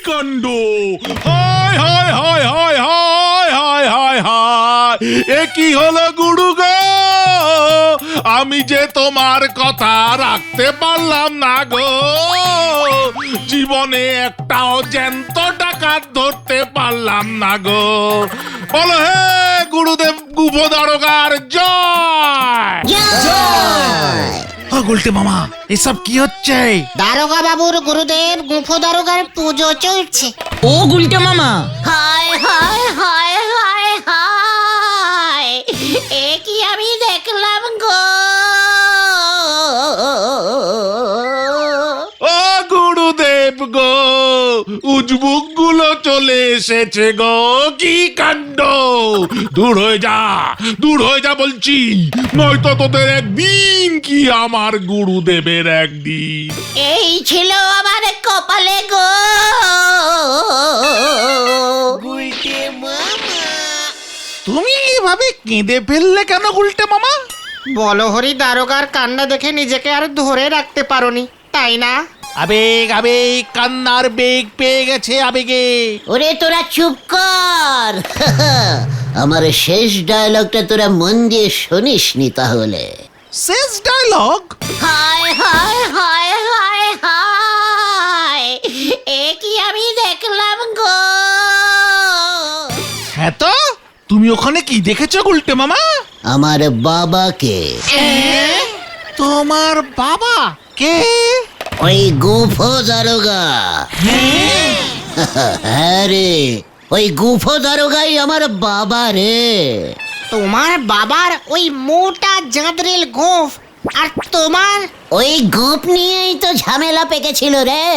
কাণ্ড! হায় হায় হায় হায় হায় হায় হায় হায়! এ কি হলো গুরু গো? আমি যে তোমার কথা রাখতে পারলাম না গো। জীবনে একটাও জ্যান্ত ডাকাত ধরতে পারলাম না গো। বলো হে গুরুদেব গুফো দারোগার জয়! গুলটে মামা, এসব কি হচ্ছে? দারোগা বাবুর গুরুদেব গুফো দারোগার পুজো চলছে। ও গুলটে মামা, হায় হায় হায় হায় হায়! এ কি আমি দেখলাম গো? ও গুরুদেব গো, উজবুক গুলো চলে এসেছে গো। কি কাণ্ড! দূর হয়ে যা বলছি, নয়তো তোদের একদিন কি আমার গুরুদেবের একদিন। এই ছিল আমার কপালে গো। তুমি এভাবে কেঁদে ফেললে কেন গুলটে মামা? বলহরি দারোগার কান্না দেখে নিজেকে আর ধরে রাখতে পারোনি, তাই না? আবেগ আবেগ, কান্নার বেগ পেয়ে গেছে আবেগে। ওরে তোরা চুপ কর। আমার শেষ ডায়লগটা তোরা মন দিয়ে শুনিসনি তাহলে? শেষ ডায়লগ? হায় হায় হায় হায় হায়! এ কি আমি দেখলাম গো? হ্যাঁ তো, তুমি ওখানে কি দেখেছো গুলটে মামা? আমার বাবাকে। তোমার বাবা কে? ওই গুফো দারোগা। হ্যাঁ রে, ওই গুফো দারোগাই আমার বাবা রে। তোমার বাবার ওই মোটা জাঁদরেল গোঁফ, আর তোমার ওই গোপ নিয়েই তো ঝামেলা পেকেছিল রে।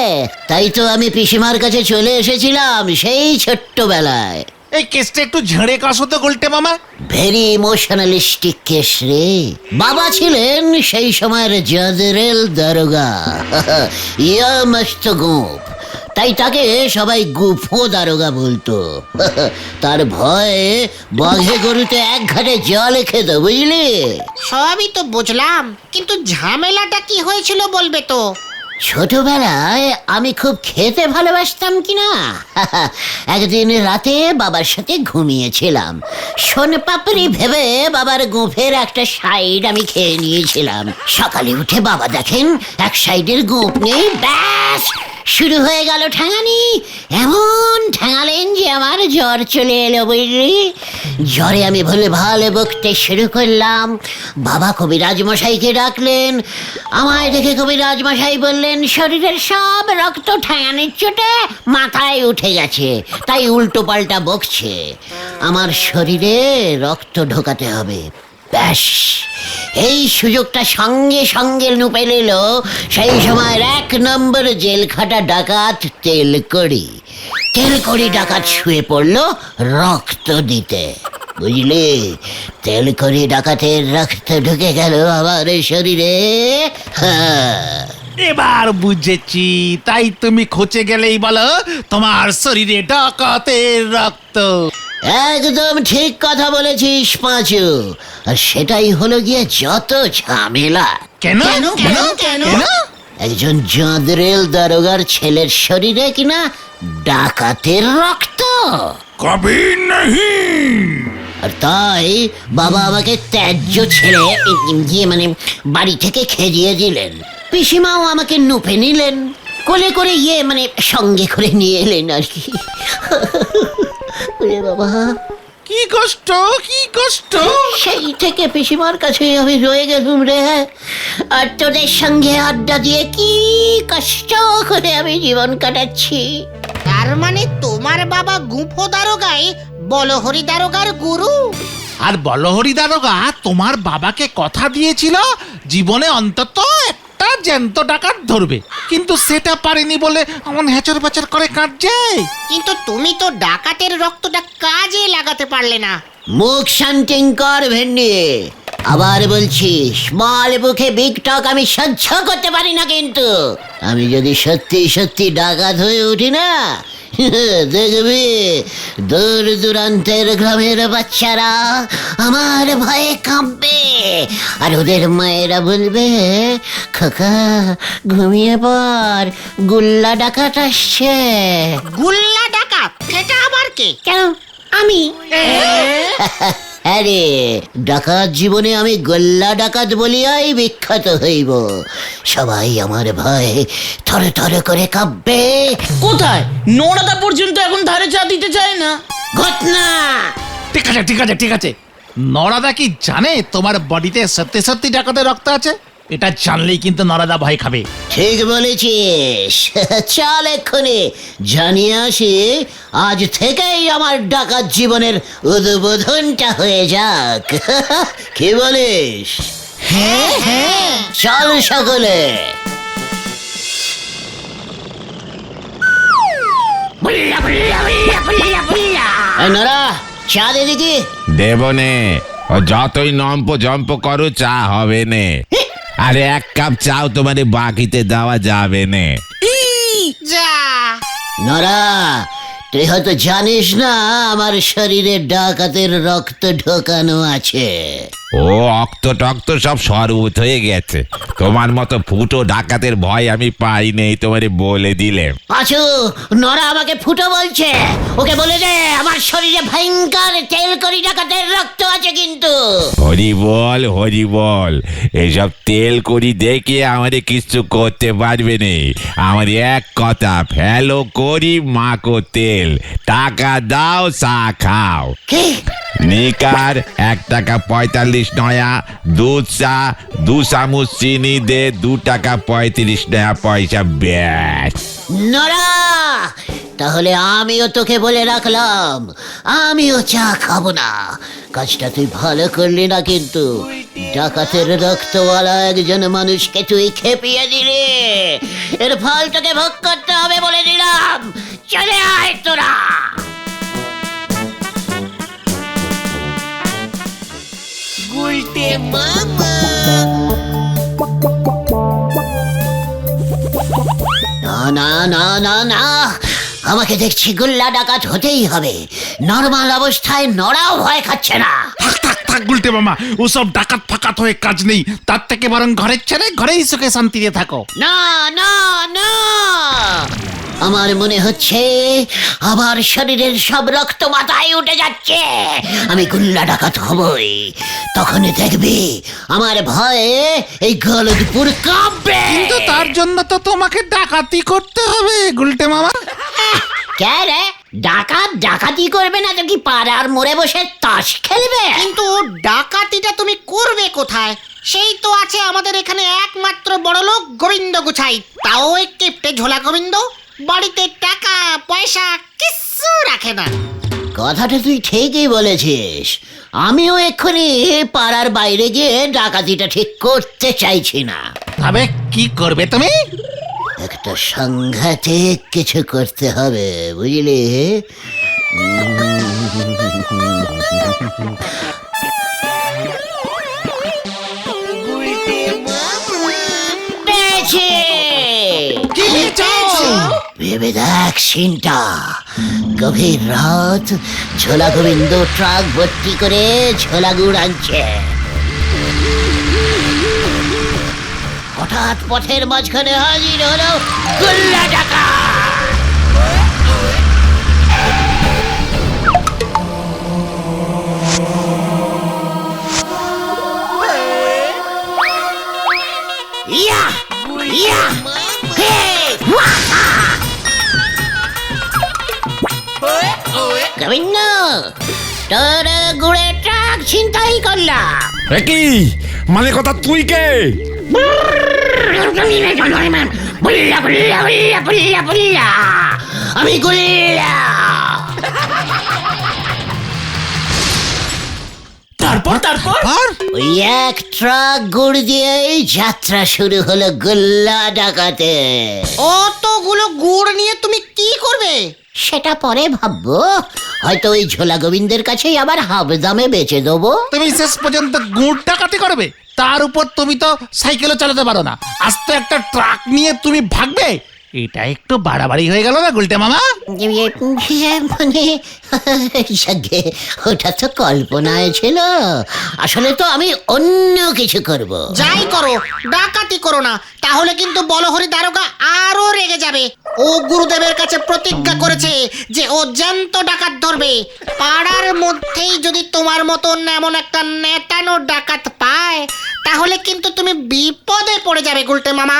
তাই তো আমি পিসিমার কাছে চলে এসেছিলাম সেই ছোট্টবেলায়। এই কেসটা একটু ঝেড়ে কাশো তো গুলটে মামা। ভেরি ইমোশনালিস্টিক কেস রে। বাবা ছিলেন সেই সময়ের জাদরেল দারোগা। ইয়া মস্ত গোপ, তাই তাকে সবাই গুফো দারোগা বলতো। তার ভয়ে বাঘে গরুতে এক ঘাটে জল খেত, বুঝলি? সবই তো বুঝলাম, কিন্তু ঝামেলাটা কি হয়েছিল বলবে তো? ছোটবেলায় আমি খুব খেতে ভালোবাসতাম কিনা। একদিন রাতে বাবার সাথে ঘুমিয়েছিলাম। সোনপাপড়ি ভেবে বাবার গোঁফের একটা সাইড আমি খেয়ে নিয়েছিলাম। সকালে উঠে বাবা দেখেন এক সাইডের গোঁফ নেই। ব্যাস শুরু হয়ে গেল ঠ্যাঙানি। এমন ঠ্যাঙালেন যে আমার জ্বর চলে এলো, বুঝলি? জ্বরে আমি ভুলে ভালো বকতে শুরু করলাম। বাবা কবিরাজ মশাইকে ডাকলেন। আমায় দেখে কবিরাজ মশাই বললেন, শরীরের সব রক্ত ঠ্যাঙানির চোটে মাথায় উঠে গেছে, তাই উল্টো পাল্টা বকছে। আমার শরীরে রক্ত ঢোকাতে হবে। ব্যাস এই সুযোগটা সঙ্গে সঙ্গে নুপে নিল সেই সময়ের 1 নম্বর জেল খাটা ডাকাত তেলকড়ি ডাকাত শুয়ে পড়লো রক্ত দিতে, বুঝলি? তেলকড়ি ডাকাতের রক্ত ঢুকে গেল আমার শরীরে। এবার বুঝেছি, তাই তুমি খোঁচে গেলেই বলো তোমার শরীরে ডাকাতের রক্ত। একদম ঠিক কথা বলেছিস পাঁচু। আর সেটাই হলো গিয়ে যত ঝামেলা। কেন? একজন জাদরেল দারোগার ছেলের শরীরে কিনা ডাকাতের রক্ত। কবি নাহি। আর তাই বাবা আমাকে ত্যায্য ছেড়ে মানে বাড়ি থেকে খেদিয়ে দিলেন। পিসিমাও আমাকে নুপে নিলেন, কোলে করে মানে সঙ্গে করে নিয়ে এলেন আর কি। ওরে বাবা, কি কষ্ট! সেই থেকে পিসিমার কাছে আমি রয়ে গেলুম রে। আর তোদের সঙ্গে আড্ডা দিয়ে কি কষ্ট করে আমি জীবন কাটাচ্ছি। তার মানে তোমার বাবা গুফো দারোগাই বলহরি দারোগার গুরু? আর বলহরি দারোগা তোমার বাবাকে কথা দিয়েছিল জীবনে অন্তত একটা জ্যান্ত ডাকাত ধরবে, কিন্তু সেটা পারেনি বলে এমন হেচর বেচর করে কাঁদছে। কিন্তু তুমি তো ডাকাতের রক্তটা কাজে লাগাতে পারলে না। মুখ শান্তিং কর ভেন্ডি। আবার বলছি, স্মল বুকে বিগ টক আমি সহ্য করতে পারি না। কিন্তু আমি যদি সত্যি সত্যি ডাকাত হয়ে উঠি না, দেখবি দূর দূরান্তের গ্রামের বাচ্চারা আমার ভয়ে কাঁপবে, আর ওদের মায়েরা বলবে, খোকা ঘুমিয়ে পর, গুল্লা ডাকাত আসছে। গুল্লা ডাকাত, এটা আবার কে? কেন আমি? আরে ডাকাত জীবনে আমি গোল্লা ডাকাত বলিয়াই বিখ্যাত হইব। সবাই আমার ভয়ে থরে থরে করে কাঁপবে। কোথায়? নোড়াদা পর্যন্ত এখন ধারে চা দিতে চায় না। ঘটনা ঠিক আছে ঠিক আছে ঠিক আছে, নরাদা কি জানে তোমার বডিতে সত্যি সত্যি ডাকাতের রক্ত আছে? এটা জানলেই কিন্তু নরাদা ভয় খাবে। ঠিক বলেছিস। চল এক্ষুনি জানিয়ে আসি, আজ থেকেই আমার ডাকাত জীবনের উদ্বোধনটা হয়ে যাক। কি বলিস? হ্যাঁ হ্যাঁ, চল সকলে। এই নরা, চা দে দেখি। দেবনে ও যতই নম্প জম্প করো চা হবে নে। আরে এক কাপ চাও তোমারে বাকিতে দেওয়া যাবে নে। যা, নরা, তুই হয়তো জানিস না আমার শরীরে ডাকাতের রক্ত ঢোকানো আছে। ও অক্ত টক্ত সব সরবত হয়ে গেছে। তোমার মতো ফুটো ডাকাতের ভয় আমি পাই নেই, তোমারে বলে দিলে। পাঁচু, নরা আমাকে ফুটো বলছে। ওকে বলে দে আমার শরীরে ভয়ঙ্কর তেল করি ডাকাতের রক্ত আছে কিন্তু। হরি বল, এইসব তেল করি দেখে আমারে কিছু করতে পারবে নে। আমার এক কথা, ফেলো করি মাকো তেল, টাকা দাও চা খাও। কি? নিকার 1 টাকা 45 নয়া, দুধ চা 2 চামচ চিনি দে, 2 টাকা 35 নয়া পয়সা, ব্যাস। নরা, তাহলে আমিও তোকে বলে রাখলাম, আমিও চা খাবো না। কাজটা তুই ভালো করলি না কিন্তু। ডাকাতের রক্তওয়ালা একজন মানুষকে তুই খেপিয়ে দিলি। এর ফল তোকে ভোগ করতে হবে বলে দিলাম। চলে আয় তোরা। না না না না না, আমাকে দেখছি গুল্লা ডাকাত হতেই হবে। নর্মাল অবস্থায় নড়াও ভয় খাচ্ছে না। থাক থাক থাক গুলটে মামা, ওসব ডাকাত ফাকাত হয়ে কাজ নেই। তার থেকে বরং ঘরের ছেড়ে ঘরেই সুখে শান্তিতে থাকো। না না না, আমার মনে হচ্ছে আমার শরীরের সব রক্ত মাথায় উঠে যাচ্ছে। আমি গুল্লা ডাকাত হবই। তখন দেখবি আমার ভয়ে এই গলদপুর কাঁপবে। কিন্তু তার জন্য তো তোমাকে ডাকাতি করতে হবে গুলটে মামা। কে রে? ডাকাত ডাকাতি করবে না তো কি পাড়ার মোড়ে বসে তাস খেলবে? কিন্তু ডাকাতিটা তুমি করবে কোথায়? সেই তো আছে আমাদের এখানে একমাত্র বড় লোক গোবিন্দ গুছাই, তাও একটে ঝোলা গোবিন্দ। বাড়িতে টাকা পয়সা কিচ্ছু রাখে না। কথাটা তুই ঠিকই বলেছিস। আমিও এক্ষুনি পাড়ার বাইরে গিয়ে ডাকাতিটা ঠিক করতে চাইছি না। তবে কি করবে তুমি? একটা সাংঘাতিক কিছু করতে হবে, বুঝলি? পেয়েছি! ভেবে দেখ সিনটা। গভীর রাত, ঝোলা গোবিন্দ ট্রাক ভর্তি করে ঝোলা গুড় আনছে। হঠাৎ পথের মাঝখানে হাজির হলো গুল্লা ডাকাত। ইয়া ইয়া হে ওয়াহা! গোবিন্দ, তোর গুড়ে ট্রাক ছিনতাই করলাম। কি মানে কথা, তুই কে? আমি গুল্লা। তারপর তারপর ওই এক ট্রাক গুড় দিয়েই যাত্রা শুরু হলো গুল্লা ডাকাতে। অতগুলো গুড় নিয়ে তুমি কি করবে? সেটা পরে ভাববো। হয়তো ওই ঝোলা গোবিন্দের কাছেই আবার হাফ দামে বেচে দেবো। তুমি শেষ পর্যন্ত গুড় ডাকাতি করবে? তার উপর তুমি তো সাইকেলও চালাতে পারো না, আস্তে একটা ট্রাক নিয়ে তুমি ভাগবে? এটা একটু বাড়াবাড়ি হয়ে গেল না গুলটে মামা? মানে যাকে, ওটা তো কল্পনায় ছিল। আসলে তো আমি অন্য কিছু করব। যাই করো, ডাকাতি করো না, তাহলে কিন্তু বলহরি দারোগা আরো রেগে যাবে। ও গুরুদেবের কাছে প্রতিজ্ঞা করেছে যে ও জ্যান্ত ডাকাত ধরবে। পাড়ার মধ্যেই যদি তোমার মতন এমন একটা নেতানো ডাকাত পায়, তাহলে কিন্তু তুমি বিপদে পড়ে যাবে গুলটে মামা।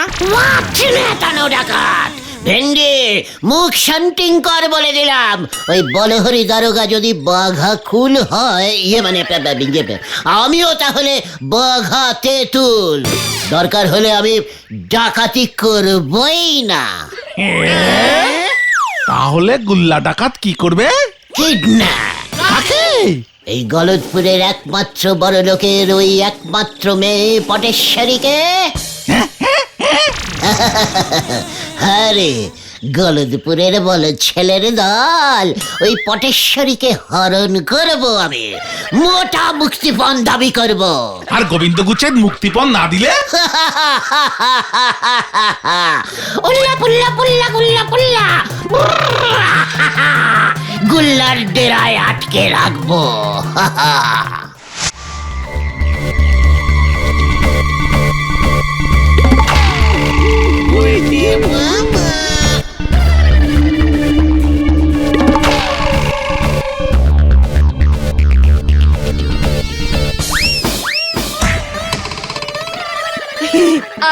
নেতানো ডাকাত ভেন্ডি, মুখ শান্তিং কর বলে দিলাম। ওই বলহরি দারোগা যদি বাঘা কুল হয়, মানে আমিও তাহলে বাঘা তেঁতুল। দরকার হলে আমি ডাকাতি করবই না। তাহলে গুল্লা ডাকাত কি করবে? কিডন্যাপ। কাকে? এই গলদপুরের একমাত্র বড় লোকের ওই একমাত্র মেয়ে পটেশ্বরীকে। আরে গলদপুরের বলো ছেলের দল, ওই পটেশ্বরীকে হরণ করব আমি, মোটা মুক্তিপণ দাবি করব। আর গোবিন্দ গুচ্ছেদ মুক্তিপণ না দিলে? উল্লা পুল্লা পুল্লা গুল্লা পুল্লা, গুল্লার ডেরায় আটকে রাখবো।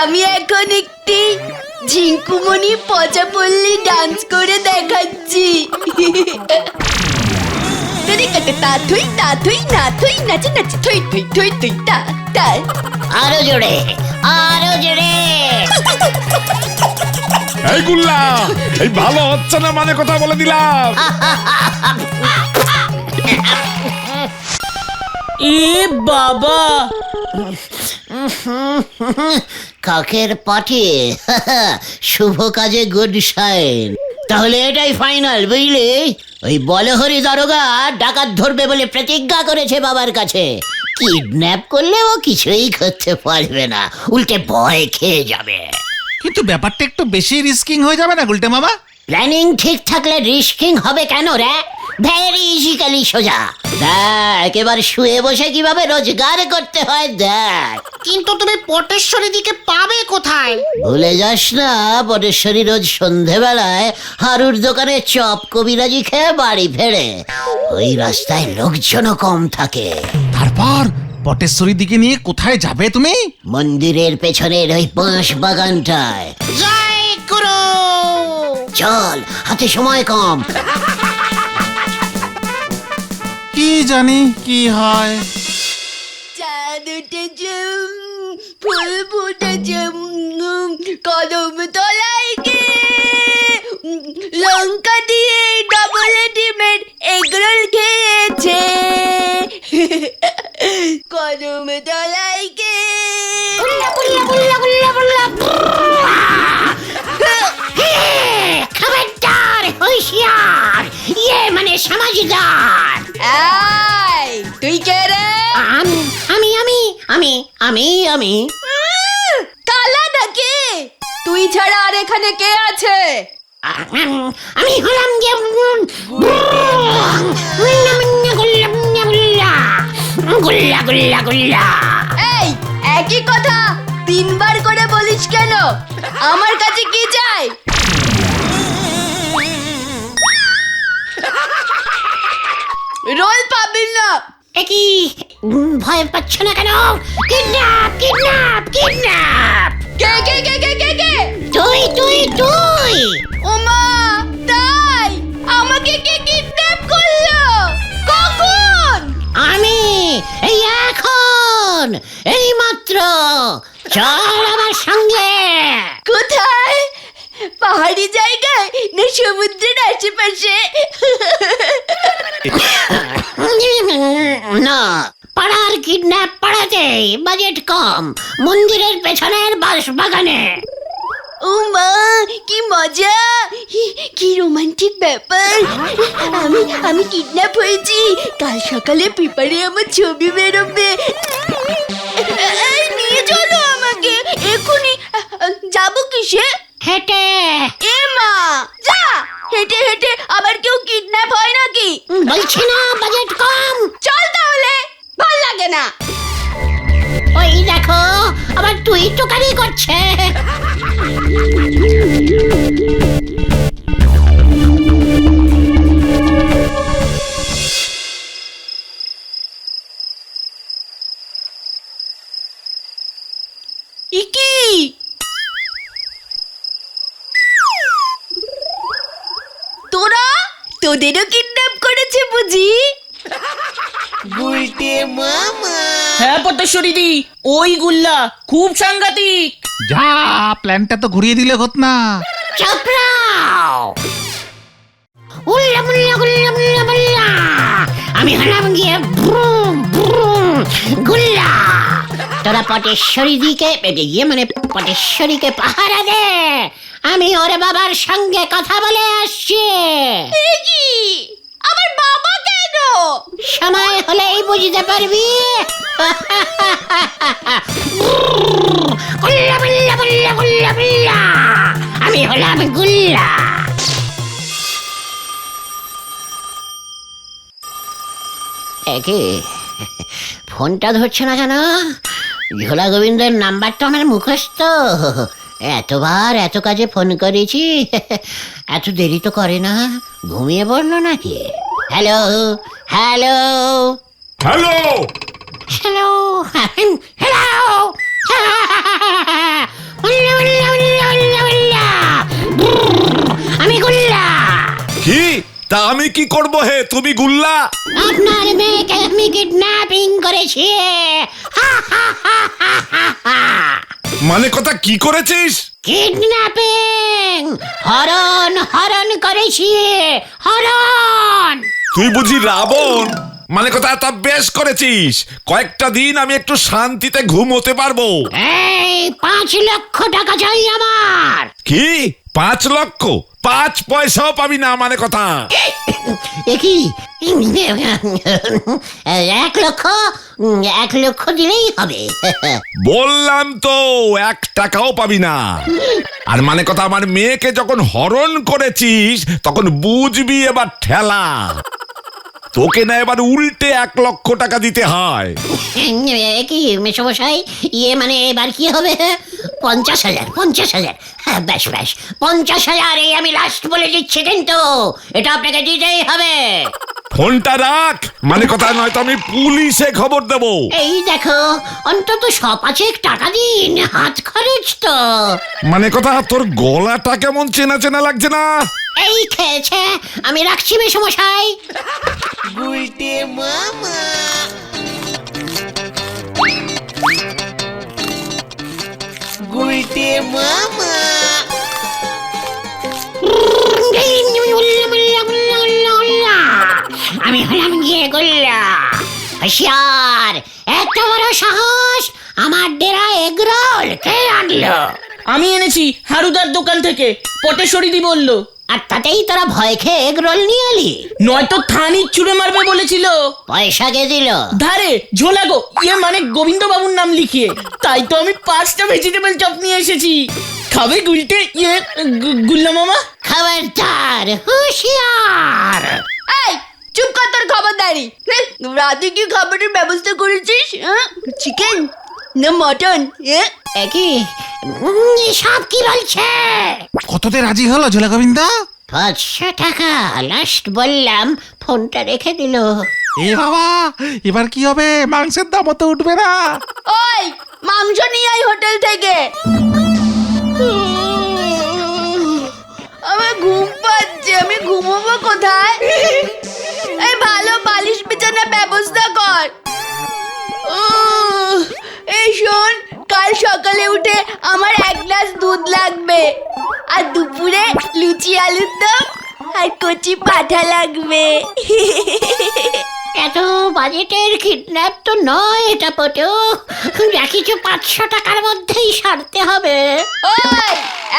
আমি এখন একটি ঝিঙ্কুমণি পচা পল্লী ডান্স করে দেখাচ্ছি। তাথুই তাথুই নাথুই নাচে নাচে থই থই থই থই তা তা। আরো জোরে, আরো জোরে। এই গুল্লা, এই ভালো হচ্ছে না মানে কথা বলে দিলাম। এ বাবা, কাকের পাঠে শুভ কাজে গুড সাইন। তাহলে এটাই ফাইনাল, বুঝলি? ওই বলহরি দারোগা ডাকাত ধরবে বলে প্রতিজ্ঞা করেছে বাবার কাছে। কিডন্যাপ করলে ও কিছুই করতে পারবে না, উল্টে ভয় খেয়ে যাবে। কিন্তু ব্যাপারটা একটু বেশি রিস্কিং হয়ে যাবে না গুলটে মামা? প্ল্যানিং ঠিক থাকলে রিস্কিং হবে কেন রে? ভেরি ইজিক্যালি সোজা। দেখ এবার শুয়ে বসে কিভাবে রোজগার করতে হয় দেখ। কিন্তু তুমি পটেশ্বরী দিকে পাবে কোথায়? ভুলে যাস না, পটেশ্বরী রোজ সন্ধেবেলায় হারুর দোকানে চপ কবিরাজি খেয়ে বাড়ি ফেরে। ওই রাস্তায় লোকজনও কম থাকে। তারপর পটেশ্বরীর দিকে নিয়ে কোথায় যাবে তুমি? মন্দিরের পেছনের ওই বাঁশ বাগানটায়। জয় গুরু। চল, হাতে সময় কম। কি জানি কি হয়। চাঁদ উঠেছে, ফুল ফুটেছে, কদম তলায় গে লঙ্কা দিয়ে ডবল ডিমের এগরোল খেয়েছে। কদম তলায় গে খবরদার, হুঁশিয়ার, ইয়ে মানে সমাজদার। এই, তুই কে রে? আমি আমি আমি আমি আমি আমি কালা নাকি? তুই ছাড়া আর এখানে কে আছে? আমি হলাম যে গুল্লা গুল্লা গুল্লা। এই একই কথা তিনবার করে বলিস কেন? আমার কাছে কি চাই? রোল পাবি না। একই ভয় পাচ্ছ না কেন? Kidnap kidnap kidnap. কে কে কে কে কে কে? তুই তুই তুই। ওমা, তাই আমাকে কে কিডন্যাপ করলো? কখন? আমি এই এখন, এই মাত্র। চল আমার সঙ্গে। কোথায়? পাহাড়ি জায়গায় না সমুদ্রের আশেপাশে? না, পাড়ার কিডন্যাপ পাড়াতে, বাজেট কম, মন্দিরের পেছনের বাঁশ বাগানে। ও মা, কি মজা, কি রোমান্টিক ব্যাপার। আমি কিডন্যাপ হয়েছি। কাল সকালে পেপারে আমার ছবি বেরোবে। এই, নিয়ে চলো আমাকে এক্ষুনি। যাবো কিসে? হেঁটে। এ আবার কেউ কিডন্যাপ হয় নাকি? বলছি না বাজেট কম। চল তাহলে, ভাল লাগে না। ওই দেখো আবার তুই টোকারি করছে। ইকি তোরা, তোদেরও কিডন্যাপ করেছে বুঝি? হ্যাঁ পটেশ্বরী দি, ওই গুল্লা খুব সাংঘাতিক। যা, প্ল্যানটা তো ঘুরিয়ে দিলে হত না। চাপড়াও উল্লা মুল্লা গুল্লা মুল্লা মুল্লা। আমি হলাম গিয়ে ব্রুম ব্রুম গুল্লা। তোরা পটেশ্বরী দিকে মানে পটেশ্বরীকে পাহারা দে, আমি ওর বাবার সঙ্গে কথা বলে আসছি। কি? আমার বাবা কেন? সময় হলেই বুঝতে পারবি। গুল্লা গুল্লা গুল্লা গুল্লা গুল্লা। আমি হলাম গুল্লা। একে ফোনটা ধরছে না কেন? ঝোলা গোবিন্দের নাম্বারটা আমার মুখস্থ। এতবার এত কাজে ফোন করেছি, এত দেরি তো করে না। ঘুমিয়ে পড়লো নাকি? Hello hello hello, hello hello. আমি গুল্লা। কি? তা আমি কি করব হে? তুমি গুল্লা? আপনার মেয়েকে আমি কিডন্যাপিং করেছি। মানে কথা কি করেছিস? কিডন্যাপিং, হরণ হরণ করেছি, হরণ। তুই বুঝি রাবণ? মানে কথা তা বেশ করেছিস। কয়েকটা দিন আমি একটু শান্তিতে ঘুমোতে পারবো। এই 5 লক্ষ টাকা চাই আমার। কি? 5 লক্ষ? 5 পয়সাও পাবি না মানে কথা। কি 1 লক্ষ? 1 লক্ষ দিলেই হবে। বললাম তো 1 টাকাও পাবি না। আর মানে কথা আমার মেয়েকে যখন হরণ করেছিস তখন বুঝবি এবার ঠেলা। তোকে না এবার উল্টে 1 লক্ষ টাকা দিতে হয়। কি মেশমশাই, ইয়ে মানে এবার কি হবে? 50,000 50,000। হ্যাঁ বেশ বেশ 50,000 এই আমি লাস্ট বলে দিচ্ছি, কিন্তু এটা আপনাকে দিতেই হবে। ফোনটা রাখ, মানে কথা নয়তো আমি পুলিশে খবর দেব। এই দেখো অন্তত 5 টাকা দিন, হাত খরচ তো। মানে কথা তোর গলাটা কেমন চেনা চেনা লাগছে না? এই খেয়েছে, আমি রাখছি মেশমশাই। আমি হলাম গিয়ে গোল্লা। হুঁশিয়ার, এত বড় সাহস! আমার ডেরা এগরোল কে আনলো? আমি এনেছি হারুদার দোকান থেকে, পটেশ্বরী দি বলল। আর তাতেই তোরা ভয় খেয়ে এগরোল নিয়ে এলি? নয়তো থানি চুড়ে মারবে বলেছিল। পয়সা কে দিল? ধারে ঝোলাগো, ইয়ে মানে গোবিন্দ বাবুর নাম লিখিয়ে। তাই তো আমি 5টা ভেজিটেবল চপ নিয়ে এসেছি। খাবে গুলটে, ইয়ে গুল্লা মামা? খবরদার, হুঁশিয়ার! এই চুপ কর, তোর খবরদারি। রাতে কি খাবারের ব্যবস্থা করেছিস? চিকেন না মটন? একই সব কি বলছে? কততে রাজি হলো ঝোলা গোবিন্দ? 500 টাকা লাস্ট বললাম, ফোনটা রেখে দিল। এ বাবা, এবার কি হবে? মাংসের দামও তো উঠবে না। ওই মাংস নিয়ে আয় হোটেল থেকে। আমার ঘুম পাচ্ছে, আমি ঘুমোবো কোথায়? এই ভালো বালিশ বিছানার ব্যবস্থা কর। এই শোন, কাল সকালে উঠে আমার 1 গ্লাস দুধ লাগবে, আর দুপুরে লুচি আলুর দম আর কচি পাঠা লাগবে। এত বাজেটের কিডন্যাপ তো নয় এটা পটু। যা কিছু 500 টাকার মধ্যেই সারতে হবে। ওই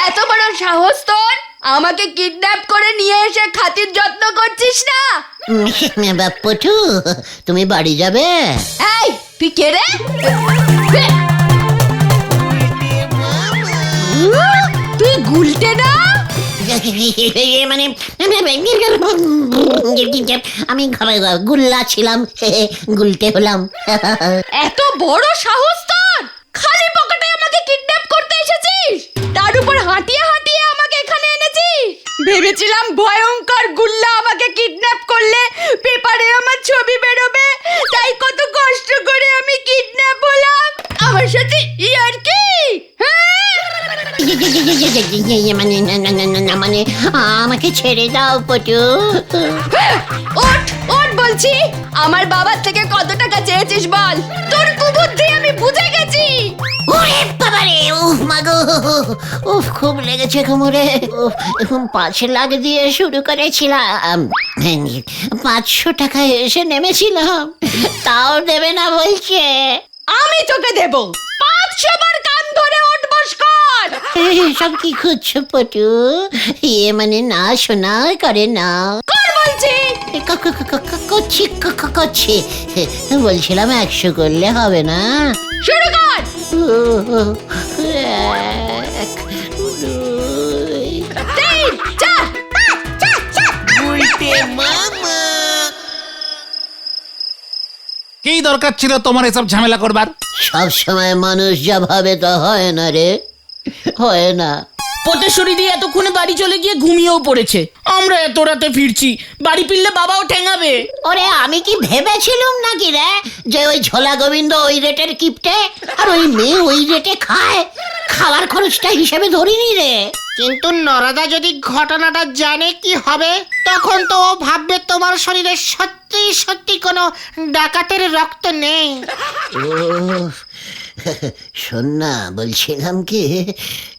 এত বড় সাহস তোর! আমাকে কিডন্যাপ করে নিয়ে এসে খাতির যত্ন করছিস না? পটু, তুমি বাড়ি যাবে? এই তুই কে রে? তুই গুলটে না? মানে আমি গুল্লা ছিলাম, গুলটে হলাম। এত বড় সাহস তোর! খালি পকেটে আমাকে কিডন্যাপ করতে এসেছিস, তার উপর হাঁটিয়ে হাঁটিয়ে আমাকে এখানে এনেছিস। ভেবেছিলাম ভয়ঙ্কর গুল্লা আমাকে কিডন্যাপ করলে পেপারে আমার ছবি বেরোবে, তাই কত কষ্ট করে আমি কিডন্যাপ হলাম। আমার সাথে ইয়ার কি? মানে মানে আমাকে ছেড়ে দাও পটু। ওঠ ওঠ বলছি, আমার বাবার থেকে কত টাকা চেয়েছিস বল? তোর কুবুদ্ধি আমি বুঝে গেছি। ওরে বাবারে, উফ মাগো, উফ খুব লেগেছে কোমরে। উফ, 5 লাখ দিয়ে শুরু করেছিলাম, 500 টাকায় এসে নেমেছিলাম, তাও দেবে না বলছে। আমি তোকে দেব 500 বার কান ধরে ওঠ বস কর। সব কি খুঁজছো পটু? মানে না শোনা করে না। কর বলছি। করছি করছি, বলছিলাম 100 করলে হবে না? শুরু কর। 1, 2, 3, 4, 5। কি দরকার ছিল তোমার এসব ঝামেলা করবার? সব সময় মানুষ যা ভাবে তা হয় না রে, হয় না। পটেশ্বরী দিয়ে এতক্ষণে বাড়ি চলে গিয়ে ঘুমিয়েও পড়েছে। আমরা এত রাতে ফিরছি, বাড়ি ফিরলে বাবাও ঠেঙাবে। ওরে আমি কি ভেবেছিলুম নাকি রে যে ওই ঝোলা গোবিন্দ ওই রেটের কিপটে আর ওই মেয়ে ওই রেটে খায়? খাবার খরচটা হিসেবে ধরিনি রে। কিন্তু নরাদা যদি ঘটনাটা জানে কি হবে? তখন তো ও ভাববে তোমার শরীরে সত্যি সত্যি কোনো ডাকাতের রক্ত নেই। শোন না, বলছিলাম কি,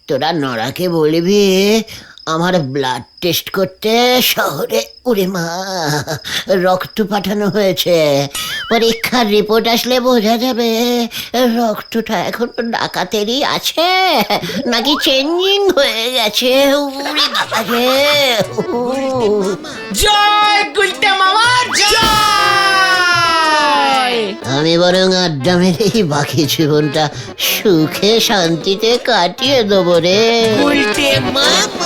তোরা নড়াকে বলবি আমার ব্লাড টেস্ট করতে শহরে, ওরে মা, রক্ত পাঠানো হয়েছে। পরীক্ষার রিপোর্ট আসলে বোঝা যাবে রক্তটা এখনো ডাকাতেরই আছে নাকি চেঞ্জিং হয়ে গেছে। ওরে বাবা রে, জয় গুলটে মামা জয়। আমি বরং আড্ডা মেরেই বাকি জীবনটা সুখে শান্তিতে কাটিয়ে দেবো রে। গুলটে মামা।